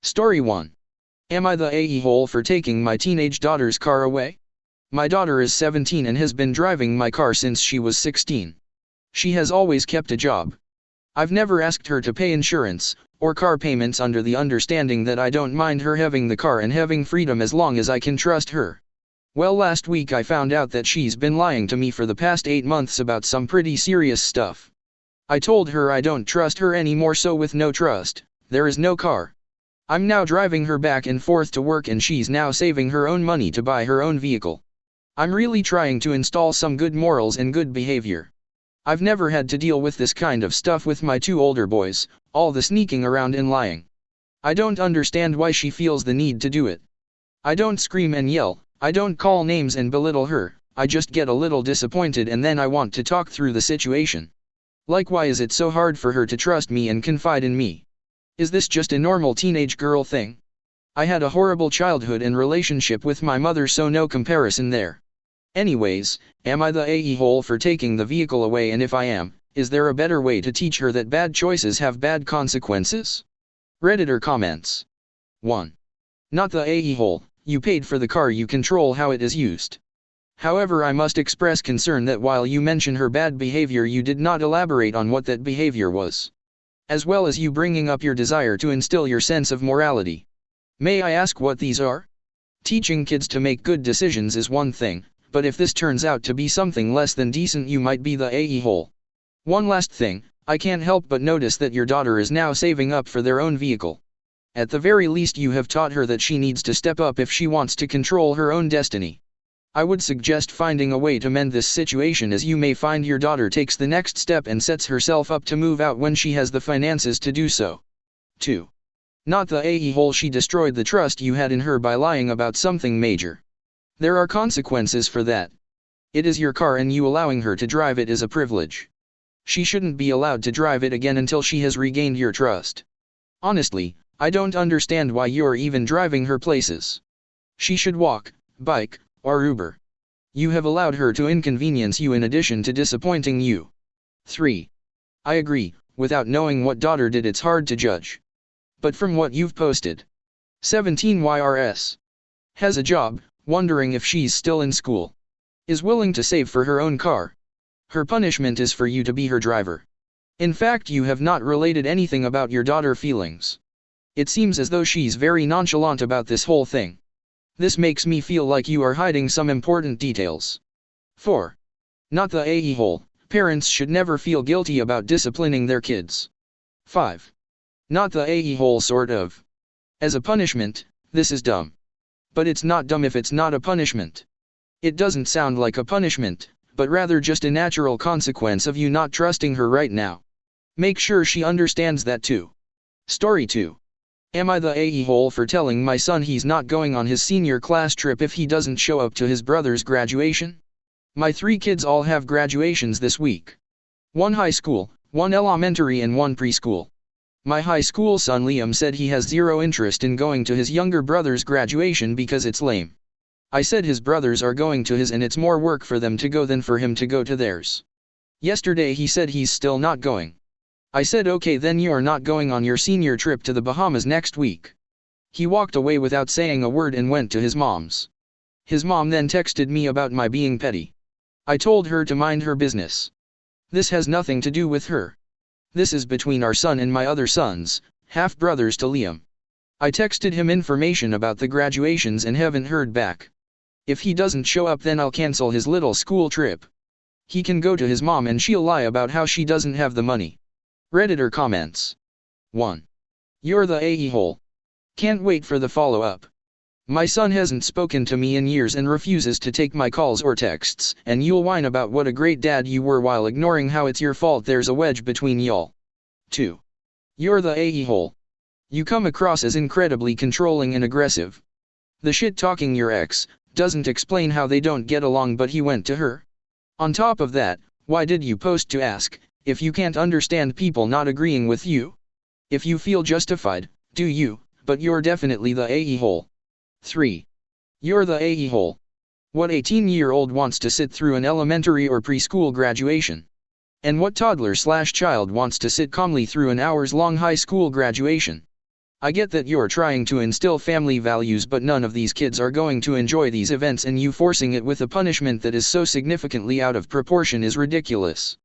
Story 1. Am I the a-hole for taking my teenage daughter's car away? My daughter is 17 and has been driving my car since she was 16. She has always kept a job. I've never asked her to pay insurance or car payments under the understanding that I don't mind her having the car and having freedom as long as I can trust her. Well, last week I found out that she's been lying to me for the past 8 months about some pretty serious stuff. I told her I don't trust her anymore, so with no trust, there is no car. I'm now driving her back and forth to work and she's now saving her own money to buy her own vehicle. I'm really trying to install some good morals and good behavior. I've never had to deal with this kind of stuff with my 2 older boys, all the sneaking around and lying. I don't understand why she feels the need to do it. I don't scream and yell, I don't call names and belittle her, I just get a little disappointed and then I want to talk through the situation. Like, why is it so hard for her to trust me and confide in me? Is this just a normal teenage girl thing? I had a horrible childhood and relationship with my mother, so no comparison there. Anyways, am I the a-hole for taking the vehicle away, and if I am, is there a better way to teach her that bad choices have bad consequences? Redditor comments. 1. Not the a-hole, you paid for the car, you control how it is used. However, I must express concern that while you mention her bad behavior, you did not elaborate on what that behavior was, as well as you bringing up your desire to instill your sense of morality. May I ask what these are? Teaching kids to make good decisions is one thing, but if this turns out to be something less than decent, you might be the a-hole. One last thing, I can't help but notice that your daughter is now saving up for their own vehicle. At the very least, you have taught her that she needs to step up if she wants to control her own destiny. I would suggest finding a way to mend this situation, as you may find your daughter takes the next step and sets herself up to move out when she has the finances to do so. 2. Not the a-hole, she destroyed the trust you had in her by lying about something major. There are consequences for that. It is your car and you allowing her to drive it is a privilege. She shouldn't be allowed to drive it again until she has regained your trust. Honestly, I don't understand why you're even driving her places. She should walk, bike, or Uber. You have allowed her to inconvenience you in addition to disappointing you. 3. I agree, without knowing what daughter did it's hard to judge. But from what you've posted, 17 YRS has a job, wondering if she's still in school, is willing to save for her own car. Her punishment is for you to be her driver. In fact, you have not related anything about your daughter's feelings. It seems as though she's very nonchalant about this whole thing. This makes me feel like you are hiding some important details. 4. Not the a-hole, parents should never feel guilty about disciplining their kids. 5. Not the a-hole, sort of. As a punishment, this is dumb. But it's not dumb if it's not a punishment. It doesn't sound like a punishment, but rather just a natural consequence of you not trusting her right now. Make sure she understands that too. Story 2. Am I the a-hole for telling my son he's not going on his senior class trip if he doesn't show up to his brother's graduation? My 3 kids all have graduations this week. 1 high school, 1 elementary and 1 preschool. My high school son Liam said he has zero interest in going to his younger brother's graduation because it's lame. I said his brothers are going to his and it's more work for them to go than for him to go to theirs. Yesterday he said he's still not going. I said, okay, then you're not going on your senior trip to the Bahamas next week. He walked away without saying a word and went to his mom's. His mom then texted me about my being petty. I told her to mind her business. This has nothing to do with her. This is between our son and my other sons, half-brothers to Liam. I texted him information about the graduations and haven't heard back. If he doesn't show up, then I'll cancel his little school trip. He can go to his mom and she'll lie about how she doesn't have the money. Redditor comments. 1. You're the a-hole. Can't wait for the follow-up. My son hasn't spoken to me in years and refuses to take my calls or texts, and you'll whine about what a great dad you were while ignoring how it's your fault there's a wedge between y'all. 2. You're the a-hole. You come across as incredibly controlling and aggressive. The shit-talking your ex doesn't explain how they don't get along, but he went to her. On top of that, why did you post to ask if you can't understand people not agreeing with you? If you feel justified, do you, but you're definitely the a-hole. 3. You're the a-hole. What 18-year-old wants to sit through an elementary or preschool graduation? And what toddler/child wants to sit calmly through an hours-long high school graduation? I get that you're trying to instill family values, but none of these kids are going to enjoy these events, and you forcing it with a punishment that is so significantly out of proportion is ridiculous.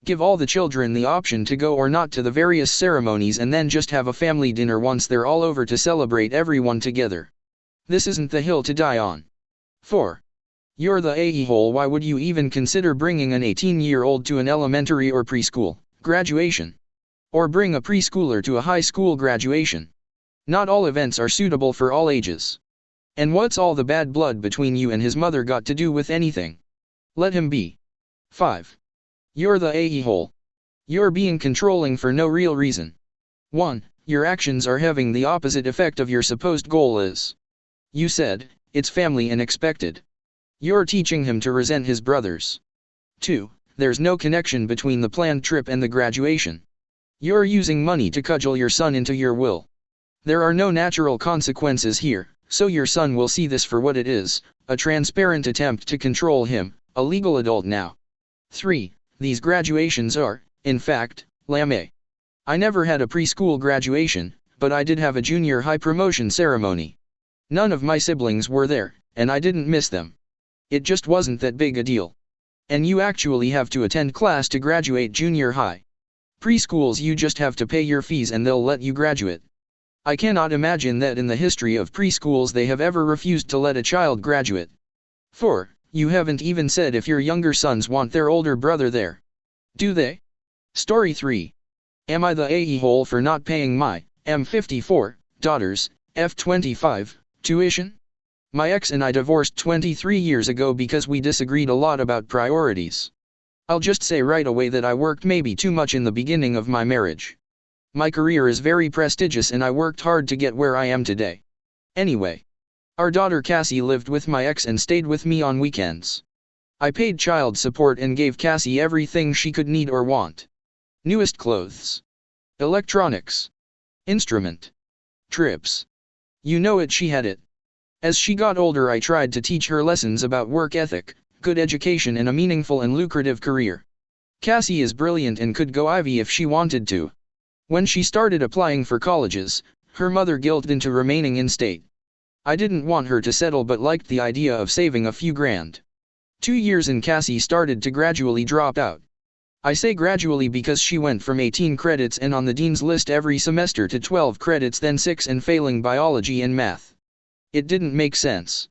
Give all the children the option to go or not to the various ceremonies, and then just have a family dinner once they're all over to celebrate everyone together. This isn't the hill to die on. 4. You're the a-hole. Why would you even consider bringing an 18-year-old to an elementary or preschool graduation? Or bring a preschooler to a high school graduation? Not all events are suitable for all ages. And what's all the bad blood between you and his mother got to do with anything? Let him be. 5. You're the a-hole. You're being controlling for no real reason. 1. Your actions are having the opposite effect of your supposed goal is. You said, it's family and expected. You're teaching him to resent his brothers. 2. There's no connection between the planned trip and the graduation. You're using money to cudgel your son into your will. There are no natural consequences here, so your son will see this for what it is, a transparent attempt to control him, a legal adult now. 3. These graduations are, in fact, lame. I never had a preschool graduation, but I did have a junior high promotion ceremony. None of my siblings were there, and I didn't miss them. It just wasn't that big a deal. And you actually have to attend class to graduate junior high. Preschools, you just have to pay your fees and they'll let you graduate. I cannot imagine that in the history of preschools they have ever refused to let a child graduate. 4. You haven't even said if your younger sons want their older brother there. Do they? Story 3. Am I the a-hole for not paying my M54 daughter's F25 tuition? My ex and I divorced 23 years ago because we disagreed a lot about priorities. I'll just say right away that I worked maybe too much in the beginning of my marriage. My career is very prestigious and I worked hard to get where I am today. Anyway, our daughter Cassie lived with my ex and stayed with me on weekends. I paid child support and gave Cassie everything she could need or want. Newest clothes, electronics, instrument, trips. You know it, she had it. As she got older, I tried to teach her lessons about work ethic, good education and a meaningful and lucrative career. Cassie is brilliant and could go Ivy if she wanted to. When she started applying for colleges, her mother guilted into remaining in state. I didn't want her to settle but liked the idea of saving a few grand. 2 years in, Cassie started to gradually drop out. I say gradually because she went from 18 credits and on the dean's list every semester to 12 credits, then 6 and failing biology and math. It didn't make sense.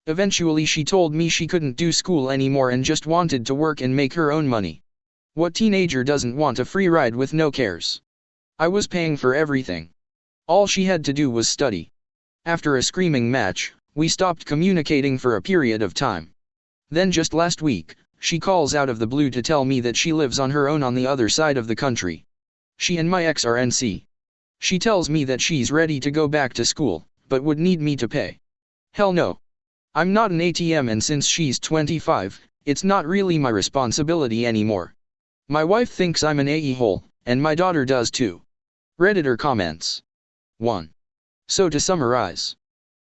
Eventually she told me she couldn't do school anymore and just wanted to work and make her own money. What teenager doesn't want a free ride with no cares? I was paying for everything. All she had to do was study. After a screaming match, we stopped communicating for a period of time. Then just last week, she calls out of the blue to tell me that she lives on her own on the other side of the country. She and my ex are NC. She tells me that she's ready to go back to school, but would need me to pay. Hell no. I'm not an ATM, and since she's 25, it's not really my responsibility anymore. My wife thinks I'm an a-hole, and my daughter does too. Redditor comments. 1. So to summarize.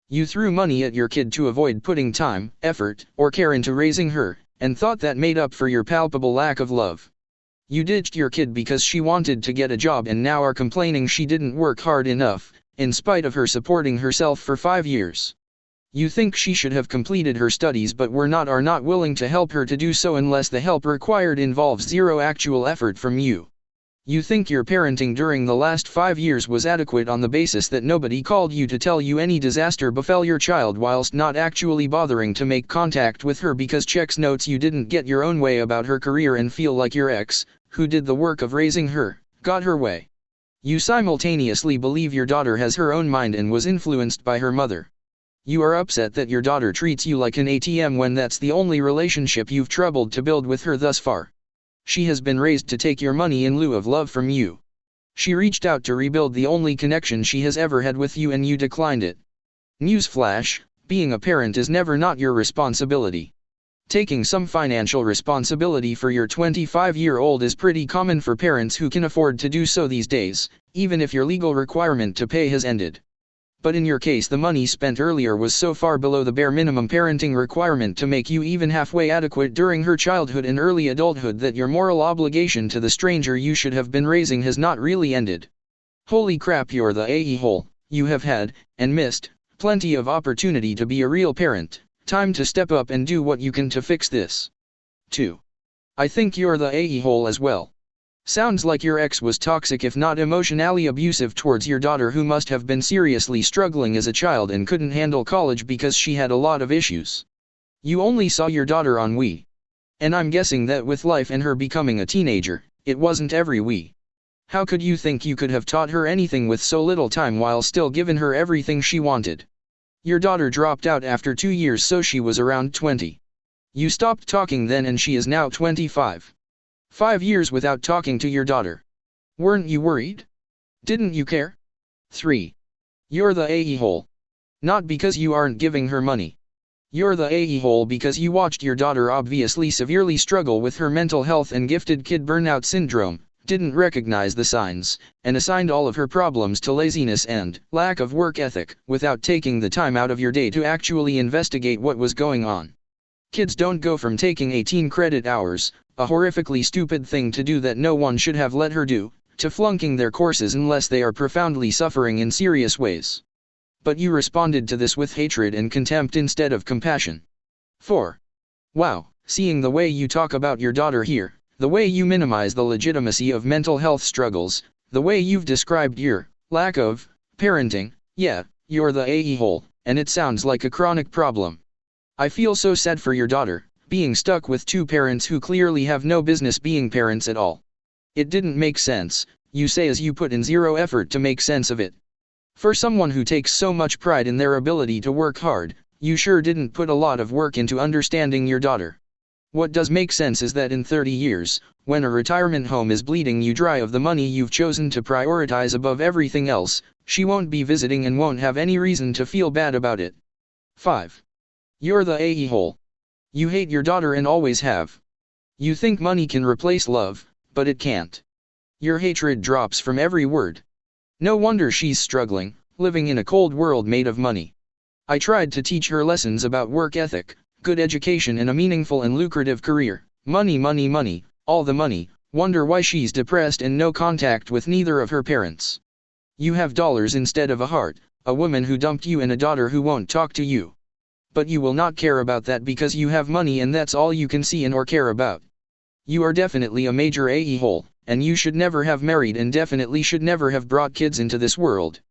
You threw money at your kid to avoid putting time, effort, or care into raising her, and thought that made up for your palpable lack of love. You ditched your kid because she wanted to get a job and now are complaining she didn't work hard enough, in spite of her supporting herself for 5 years. You think she should have completed her studies but are not willing to help her to do so unless the help required involves zero actual effort from you. You think your parenting during the last 5 years was adequate on the basis that nobody called you to tell you any disaster befell your child whilst not actually bothering to make contact with her because checks notes you didn't get your own way about her career and feel like your ex, who did the work of raising her, got her way. You simultaneously believe your daughter has her own mind and was influenced by her mother. You are upset that your daughter treats you like an ATM when that's the only relationship you've troubled to build with her thus far. She has been raised to take your money in lieu of love from you. She reached out to rebuild the only connection she has ever had with you and you declined it. Newsflash, being a parent is never not your responsibility. Taking some financial responsibility for your 25-year-old is pretty common for parents who can afford to do so these days, even if your legal requirement to pay has ended. But in your case, the money spent earlier was so far below the bare minimum parenting requirement to make you even halfway adequate during her childhood and early adulthood that your moral obligation to the stranger you should have been raising has not really ended. Holy crap, you're the a-hole, You have had, and missed, plenty of opportunity to be a real parent. Time to step up and do what you can to fix this. 2. I think you're the a-hole as well. Sounds like your ex was toxic if not emotionally abusive towards your daughter, who must have been seriously struggling as a child and couldn't handle college because she had a lot of issues. You only saw your daughter on Wii. And I'm guessing that with life and her becoming a teenager, it wasn't every Wii. How could you think you could have taught her anything with so little time while still giving her everything she wanted? Your daughter dropped out after 2 years, so she was around 20. You stopped talking then and she is now 25. 5 years without talking to your daughter. Weren't you worried? Didn't you care? 3. You're the a-hole. Not because you aren't giving her money. You're the a-hole because you watched your daughter obviously severely struggle with her mental health and gifted kid burnout syndrome, didn't recognize the signs, and assigned all of her problems to laziness and lack of work ethic, without taking the time out of your day to actually investigate what was going on. Kids don't go from taking 18 credit hours, a horrifically stupid thing to do that no one should have let her do, to flunking their courses unless they are profoundly suffering in serious ways. But you responded to this with hatred and contempt instead of compassion. 4. Wow, seeing the way you talk about your daughter here, the way you minimize the legitimacy of mental health struggles, the way you've described your lack of parenting, yeah, you're the a-hole, and it sounds like a chronic problem. I feel so sad for your daughter, being stuck with 2 parents who clearly have no business being parents at all. It didn't make sense, you say, as you put in zero effort to make sense of it. For someone who takes so much pride in their ability to work hard, you sure didn't put a lot of work into understanding your daughter. What does make sense is that in 30 years, when a retirement home is bleeding you dry of the money you've chosen to prioritize above everything else, she won't be visiting and won't have any reason to feel bad about it. 5. You're the a-hole. You hate your daughter and always have. You think money can replace love, but it can't. Your hatred drops from every word. No wonder she's struggling, living in a cold world made of money. I tried to teach her lessons about work ethic, good education and a meaningful and lucrative career. Money, money, money, all the money. Wonder why she's depressed and no contact with neither of her parents. You have dollars instead of a heart, a woman who dumped you and a daughter who won't talk to you. But you will not care about that because you have money and that's all you can see and or care about. You are definitely a major a-hole, and you should never have married and definitely should never have brought kids into this world.